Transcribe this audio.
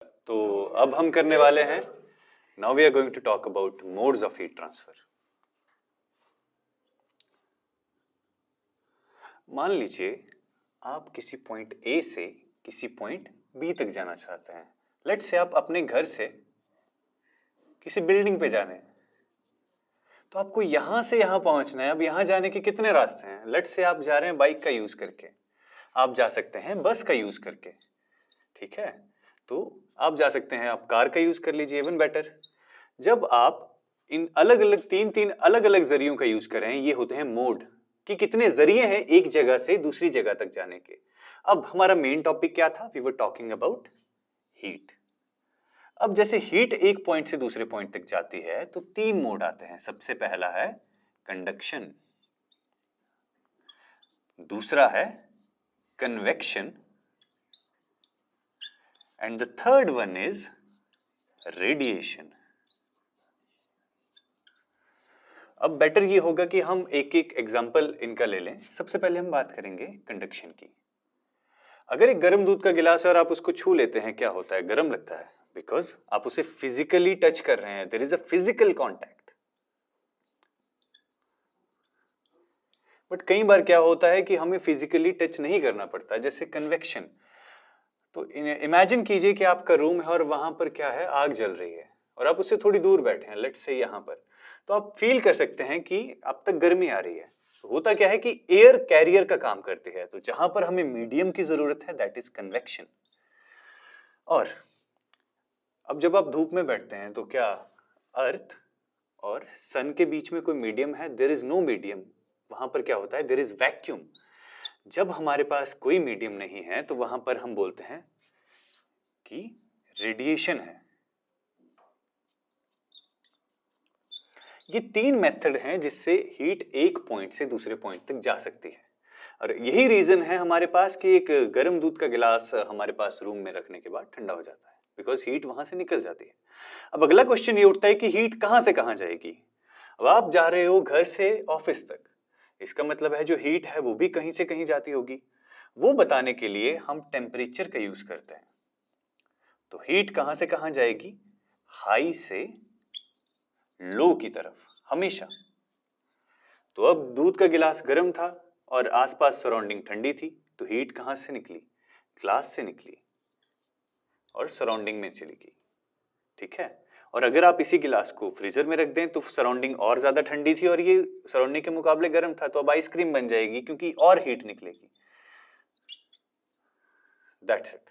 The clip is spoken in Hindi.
तो अब हम करने वाले हैं, now we are going to talk about modes of heat transfer. मान लीजिए आप किसी पॉइंट ए से किसी पॉइंट बी तक जाना चाहते हैं। लेट्स से आप अपने घर से किसी बिल्डिंग पे जाने हैं, तो आपको यहां से यहां पहुंचना है। अब यहां जाने के कितने रास्ते हैं? लेट्स से आप जा रहे हैं बाइक का यूज करके, आप जा सकते हैं बस का यूज करके, ठीक है। तो आप जा सकते हैं, आप कार का यूज कर लीजिए, इवन बेटर। जब आप इन अलग अलग तीन अलग अलग जरियों का यूज कर रहे हैं, ये होते हैं मोड, कि कितने जरिए हैं एक जगह से दूसरी जगह तक जाने के। अब हमारा मेन टॉपिक क्या था? We were talking about heat. अब जैसे हीट एक पॉइंट से दूसरे पॉइंट तक जाती है तो तीन मोड आते हैं। सबसे पहला है कंडक्शन, दूसरा है convection, and the third one is radiation. अब बेटर ये होगा कि हम एक एक एग्जाम्पल इनका ले लें। सबसे पहले हम बात करेंगे कंडक्शन की। अगर एक गर्म दूध का गिलास है और आप उसको छू लेते हैं, क्या होता है? गर्म लगता है, बिकॉज आप उसे फिजिकली टच कर रहे हैं, there is a physical contact. But कई बार क्या होता है कि हमें फिजिकली टच नहीं करना पड़ता, जैसे कन्वेक्शन। तो इमेजिन कीजिए कि आपका रूम है और वहां पर क्या है, आग जल रही है और आप उससे थोड़ी दूर बैठे हैं, लेट्स से यहां पर। तो आप फील कर सकते हैं कि अब तक गर्मी आ रही है। तो होता क्या है कि एयर कैरियर का काम करती है, तो जहां पर हमें मीडियम की जरूरत है, दैट इज कन्वेक्शन। और अब जब आप धूप में बैठते हैं तो क्या अर्थ और सन के बीच में कोई मीडियम है? There is no medium. वहां पर क्या होता है? There is vacuum. जब हमारे पास कोई मीडियम नहीं है तो वहां पर हम बोलते हैं कि रेडिएशन है। ये तीन मेथड हैं जिससे हीट एक पॉइंट से दूसरे पॉइंट तक जा सकती है। और यही रीजन है हमारे पास कि एक गर्म दूध का गिलास हमारे पास रूम में रखने के बाद ठंडा हो जाता है, बिकॉज हीट वहां से निकल जाती है। अब अगला क्वेश्चन ये उठता है कि हीट कहां से कहां जाएगी? अब आप जा रहे हो घर से ऑफिस तक, इसका मतलब है जो हीट है वो भी कहीं से कहीं जाती होगी। वो बताने के लिए हम टेम्परेचर का यूज करते हैं। तो हीट कहां से कहां जाएगी? हाई से लो की तरफ हमेशा। तो अब दूध का गिलास गर्म था और आसपास सराउंडिंग ठंडी थी, तो हीट कहां से निकली? ग्लास से निकली और सराउंडिंग में चली गई, ठीक है। और अगर आप इसी गिलास को फ्रीजर में रख दें तो सराउंडिंग और ज्यादा ठंडी थी और ये सराउंडिंग के मुकाबले गर्म था, तो अब आइसक्रीम बन जाएगी क्योंकि और हीट निकलेगी। That's it.